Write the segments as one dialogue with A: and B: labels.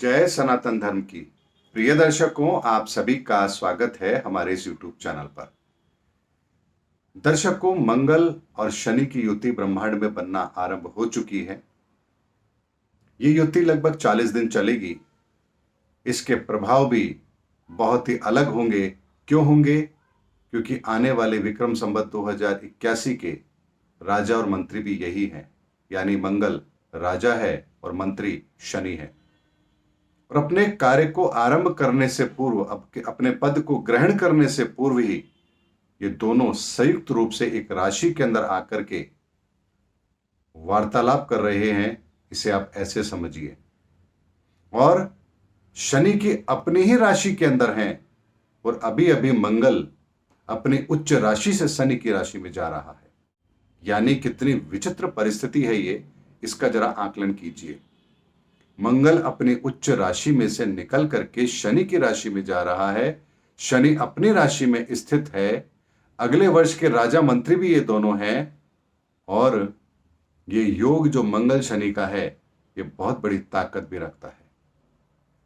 A: जय सनातन धर्म की प्रिय दर्शकों, आप सभी का स्वागत है हमारे इस YouTube चैनल पर। दर्शकों, मंगल और शनि की युति ब्रह्मांड में बनना आरंभ हो चुकी है। ये युति लगभग 40 दिन चलेगी। इसके प्रभाव भी बहुत ही अलग होंगे। क्यों होंगे? क्योंकि आने वाले विक्रम संवत 2081 के राजा और मंत्री भी यही हैं, यानी मंगल राजा है और मंत्री शनि है। और अपने कार्य को आरंभ करने से पूर्व, अपने पद को ग्रहण करने से पूर्व ही ये दोनों संयुक्त रूप से एक राशि के अंदर आकर के वार्तालाप कर रहे हैं। इसे आप ऐसे समझिए। और शनि की अपनी ही राशि के अंदर हैं और अभी अभी मंगल अपनी उच्च राशि से शनि की राशि में जा रहा है। यानी कितनी विचित्र परिस्थिति है ये, इसका जरा आकलन कीजिए। मंगल अपनी उच्च राशि में से निकल करके शनि की राशि में जा रहा है। शनि अपनी राशि में स्थित है। अगले वर्ष के राजा मंत्री भी ये दोनों हैं। और ये योग जो मंगल शनि का है, ये बहुत बड़ी ताकत भी रखता है।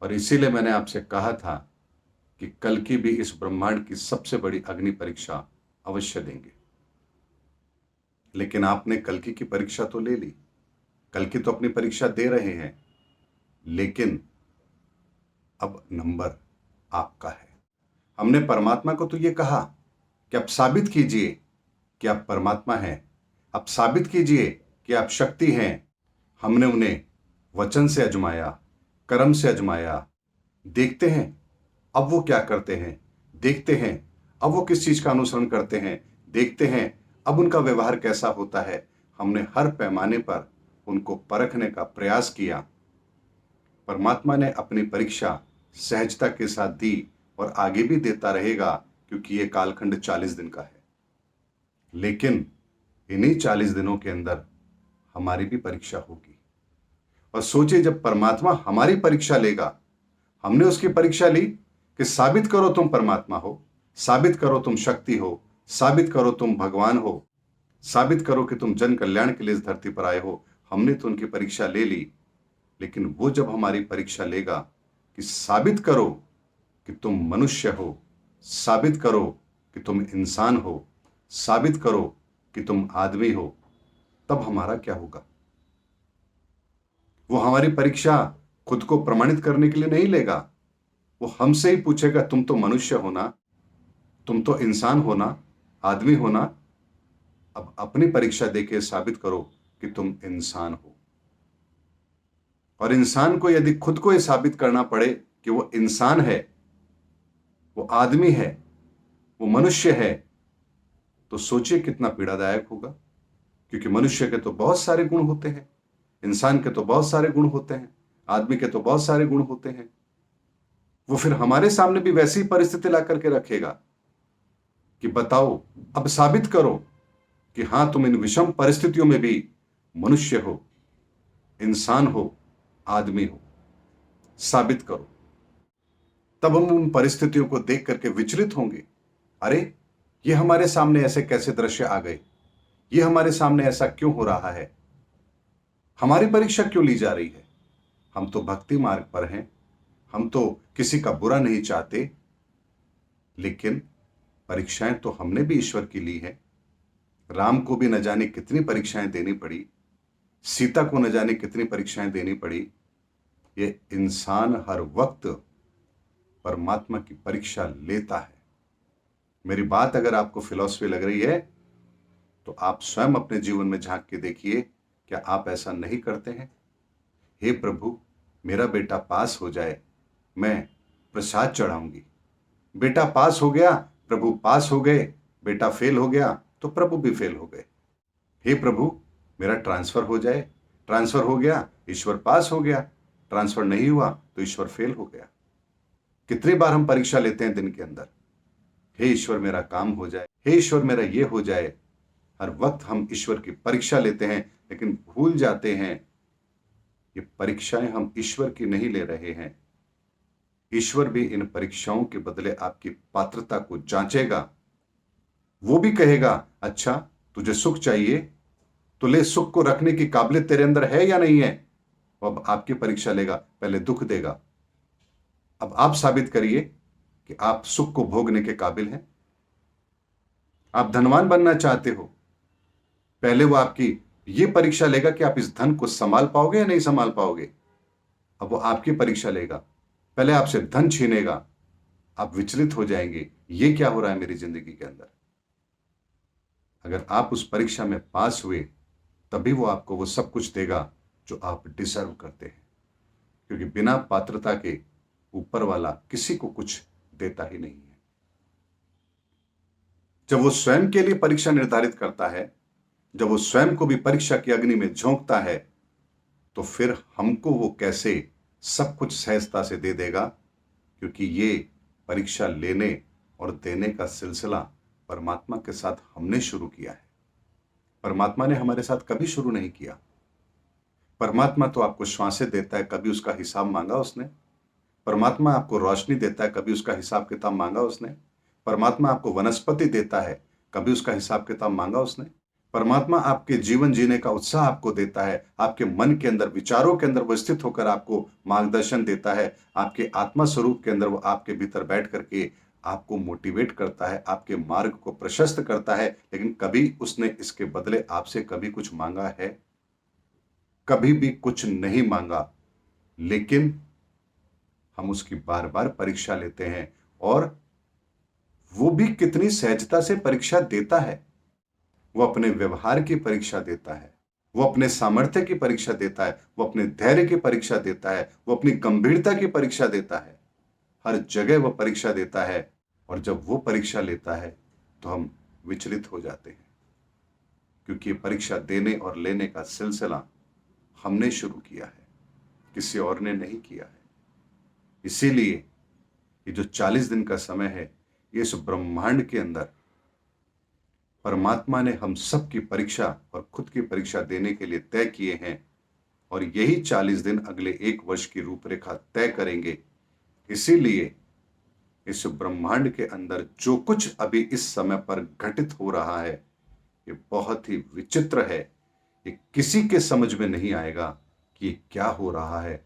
A: और इसीलिए मैंने आपसे कहा था कि कल की भी इस ब्रह्मांड की सबसे बड़ी अग्नि परीक्षा अवश्य देंगे। लेकिन आपने कल्कि की परीक्षा तो ले ली, कल्कि तो अपनी परीक्षा दे रहे हैं, लेकिन अब नंबर आपका है। हमने परमात्मा को तो ये कहा कि आप साबित कीजिए कि आप परमात्मा हैं, आप साबित कीजिए कि आप शक्ति हैं। हमने उन्हें वचन से अजमाया, कर्म से अजमाया। देखते हैं अब वो क्या करते हैं, देखते हैं अब वो किस चीज का अनुसरण करते हैं, देखते हैं अब उनका व्यवहार कैसा होता है। हमने हर पैमाने पर उनको परखने का प्रयास किया। परमात्मा ने अपनी परीक्षा सहजता के साथ दी और आगे भी देता रहेगा, क्योंकि ये कालखंड 40 दिन का है। लेकिन इन्हीं 40 दिनों के अंदर हमारी भी परीक्षा होगी। और सोचिए, जब परमात्मा हमारी परीक्षा लेगा, हमने उसकी परीक्षा ली कि साबित करो तुम परमात्मा हो, साबित करो तुम शक्ति हो, साबित करो तुम भगवान हो, साबित करो कि तुम जन कल्याण के लिए इस धरती पर आए हो। हमने तो उनकी परीक्षा ले ली। लेकिन वो जब हमारी परीक्षा लेगा कि साबित करो कि तुम मनुष्य हो, साबित करो कि तुम इंसान हो, साबित करो कि तुम आदमी हो, तब हमारा क्या होगा? वो हमारी परीक्षा खुद को प्रमाणित करने के लिए नहीं लेगा। वो हमसे ही पूछेगा, तुम तो मनुष्य हो ना, तुम तो इंसान हो ना, आदमी हो ना, अब अपनी परीक्षा देके साबित करो कि तुम इंसान हो। और इंसान को यदि खुद को यह साबित करना पड़े कि वो इंसान है, वो आदमी है, वो मनुष्य है, तो सोचिए कितना पीड़ादायक होगा। क्योंकि मनुष्य के तो बहुत सारे गुण होते हैं, इंसान के तो बहुत सारे गुण होते हैं, आदमी के तो बहुत सारे गुण होते हैं। वो फिर हमारे सामने भी वैसी परिस्थिति ला करके रखेगा कि बताओ, अब साबित करो कि हां, तुम इन विषम परिस्थितियों में भी मनुष्य हो, इंसान हो, आदमी हो, साबित करो। तब हम उन परिस्थितियों को देख करके विचलित होंगे। अरे, ये हमारे सामने ऐसे कैसे दृश्य आ गए? ये हमारे सामने ऐसा क्यों हो रहा है? हमारी परीक्षा क्यों ली जा रही है? हम तो भक्ति मार्ग पर हैं, हम तो किसी का बुरा नहीं चाहते। लेकिन परीक्षाएं तो हमने भी ईश्वर की ली है। राम को भी न जाने कितनी परीक्षाएं देनी पड़ी, सीता को न जाने कितनी परीक्षाएं देनी पड़ी। ये इंसान हर वक्त परमात्मा की परीक्षा लेता है। मेरी बात अगर आपको फिलॉसफी लग रही है तो आप स्वयं अपने जीवन में झांक के देखिए, क्या आप ऐसा नहीं करते हैं? हे प्रभु, मेरा बेटा पास हो जाए, मैं प्रसाद चढ़ाऊंगी। बेटा पास हो गया, प्रभु पास हो गए। बेटा फेल हो गया तो प्रभु भी फेल हो गए। हे प्रभु, मेरा ट्रांसफर हो जाए। ट्रांसफर हो गया, ईश्वर पास हो गया। ट्रांसफर नहीं हुआ तो ईश्वर फेल हो गया। कितनी बार हम परीक्षा लेते हैं दिन के अंदर, हे ईश्वर मेरा काम हो जाए, हे ईश्वर मेरा ये हो जाए। हर वक्त हम ईश्वर की परीक्षा लेते हैं, लेकिन भूल जाते हैं ये परीक्षाएं हम ईश्वर की नहीं ले रहे हैं। ईश्वर भी इन परीक्षाओं के बदले आपकी पात्रता को जांचेगा। वो भी कहेगा, अच्छा तुझे सुख चाहिए तो ले, सुख को रखने की काबिलियत तेरे अंदर है या नहीं है? वो अब आपकी परीक्षा लेगा, पहले दुख देगा। अब आप साबित करिए कि आप सुख को भोगने के काबिल हैं। आप धनवान बनना चाहते हो, पहले वो आपकी ये परीक्षा लेगा कि आप इस धन को संभाल पाओगे या नहीं संभाल पाओगे। अब वो आपकी परीक्षा लेगा, पहले आपसे धन छीनेगा, आप विचलित हो जाएंगे, ये क्या हो रहा है मेरी जिंदगी के अंदर। अगर आप उस परीक्षा में पास हुए, तभी वो आपको वो सब कुछ देगा जो आप डिजर्व करते हैं, क्योंकि बिना पात्रता के ऊपर वाला किसी को कुछ देता ही नहीं है। जब वो स्वयं के लिए परीक्षा निर्धारित करता है, जब वो स्वयं को भी परीक्षा की अग्नि में झोंकता है, तो फिर हमको वो कैसे सब कुछ सहजता से दे देगा, क्योंकि ये परीक्षा लेने और देने का सिलसिला परमात्मा के साथ हमने शुरू किया है। परमात्मा ने हमारे साथ कभी शुरू नहीं किया। परमात्मा तो आपको श्वासें देता है, कभी उसका हिसाब मांगा उसने? परमात्मा आपको रोशनी देता है, कभी उसका हिसाब किताब मांगा उसने? परमात्मा आपको वनस्पति देता है, कभी उसका हिसाब किताब मांगा उसने? परमात्मा आपके जीवन जीने का उत्साह आपको देता है, आपके मन के अंदर, विचारों के अंदर वो स्थित होकर आपको मार्गदर्शन देता है, आपके आत्मा स्वरूप के अंदर वो आपके भीतर बैठ करके आपको मोटिवेट करता है, आपके मार्ग को प्रशस्त करता है। लेकिन कभी उसने इसके बदले आपसे कभी कुछ मांगा है? कभी भी कुछ नहीं मांगा। लेकिन हम उसकी बार बार परीक्षा लेते हैं, और वो भी कितनी सहजता से परीक्षा देता है। वो अपने व्यवहार की परीक्षा देता है, वो अपने सामर्थ्य की परीक्षा देता है, वो अपने धैर्य की परीक्षा देता है, वो अपनी गंभीरता की परीक्षा देता है। हर जगह वो परीक्षा देता है, और जब वो परीक्षा लेता है तो हम विचलित हो जाते हैं, क्योंकि परीक्षा देने और लेने का सिलसिला हमने शुरू किया है, किसी और ने नहीं किया है। इसीलिए ये जो 40 दिन का समय है, ये इस ब्रह्मांड के अंदर परमात्मा ने हम सब की परीक्षा और खुद की परीक्षा देने के लिए तय किए हैं, और यही 40 दिन अगले 1 वर्ष की रूपरेखा तय करेंगे। इसीलिए इस ब्रह्मांड के अंदर जो कुछ अभी इस समय पर घटित हो रहा है, ये बहुत ही विचित्र है। ये किसी के समझ में नहीं आएगा कि ये क्या हो रहा है,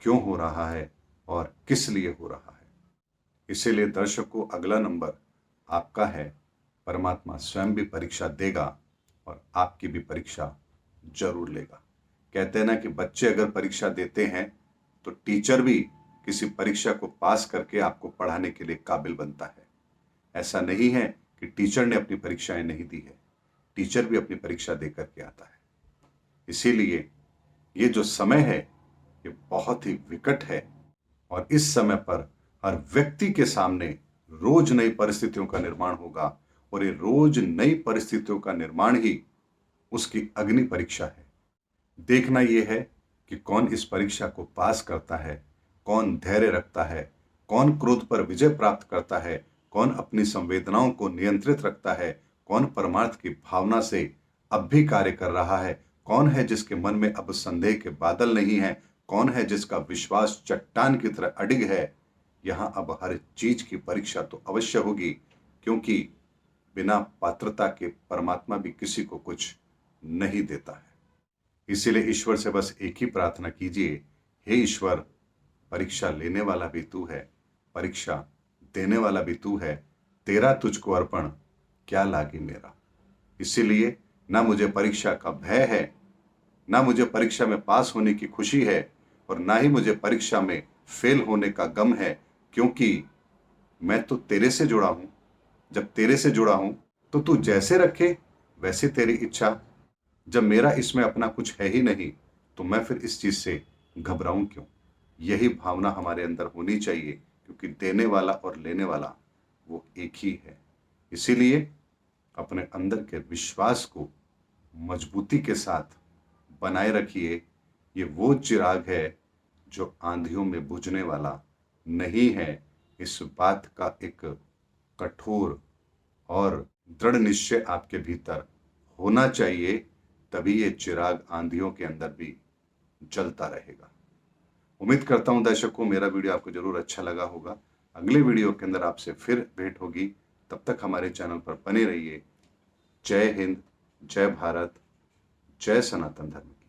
A: क्यों हो रहा है, और किस लिए हो रहा है। इसीलिए दर्शकों, अगला नंबर आपका है। परमात्मा स्वयं भी परीक्षा देगा और आपकी भी परीक्षा जरूर लेगा। कहते हैं ना कि बच्चे अगर परीक्षा देते हैं तो टीचर भी किसी परीक्षा को पास करके आपको पढ़ाने के लिए काबिल बनता है। ऐसा नहीं है कि टीचर ने अपनी परीक्षाएं नहीं दी है, टीचर भी अपनी परीक्षा दे करके आता है। इसीलिए ये जो समय है, ये बहुत ही विकट है, और इस समय पर हर व्यक्ति के सामने रोज नई परिस्थितियों का निर्माण होगा, और ये रोज नई परिस्थितियों का निर्माण ही उसकी अग्नि परीक्षा है। देखना यह है कि कौन इस परीक्षा को पास करता है, कौन धैर्य रखता है, कौन क्रोध पर विजय प्राप्त करता है, कौन अपनी संवेदनाओं को नियंत्रित रखता है, कौन परमार्थ की भावना से अब भी कार्य कर रहा है, कौन है जिसके मन में अब संदेह के बादल नहीं है, कौन है जिसका विश्वास चट्टान की तरह अडिग है। यहां अब हर चीज की परीक्षा तो अवश्य होगी, क्योंकि बिना पात्रता के परमात्मा भी किसी को कुछ नहीं देता है। इसीलिए ईश्वर से बस एक ही प्रार्थना कीजिए, हे ईश्वर, परीक्षा लेने वाला भी तू है, परीक्षा देने वाला भी तू है, तेरा तुझको अर्पण क्या लागे मेरा। इसीलिए ना मुझे परीक्षा का भय है, ना मुझे परीक्षा में पास होने की खुशी है, और ना ही मुझे परीक्षा में फेल होने का गम है, क्योंकि मैं तो तेरे से जुड़ा हूं। जब तेरे से जुड़ा हूं तो तू जैसे रखे वैसे तेरी इच्छा। जब मेरा इसमें अपना कुछ है ही नहीं, तो मैं फिर इस चीज से घबराऊं क्यों। यही भावना हमारे अंदर होनी चाहिए, क्योंकि देने वाला और लेने वाला वो एक ही है। इसीलिए अपने अंदर के विश्वास को मजबूती के साथ बनाए रखिए। ये वो चिराग है जो आंधियों में बुझने वाला नहीं है। इस बात का एक कठोर और दृढ़ निश्चय आपके भीतर होना चाहिए, तभी ये चिराग आंधियों के अंदर भी जलता रहेगा। उम्मीद करता हूं दर्शकों, मेरा वीडियो आपको जरूर अच्छा लगा होगा। अगले वीडियो के अंदर आपसे फिर भेंट होगी। तब तक हमारे चैनल पर बने रहिए। जय हिंद, जय भारत, जय सनातन धर्म की।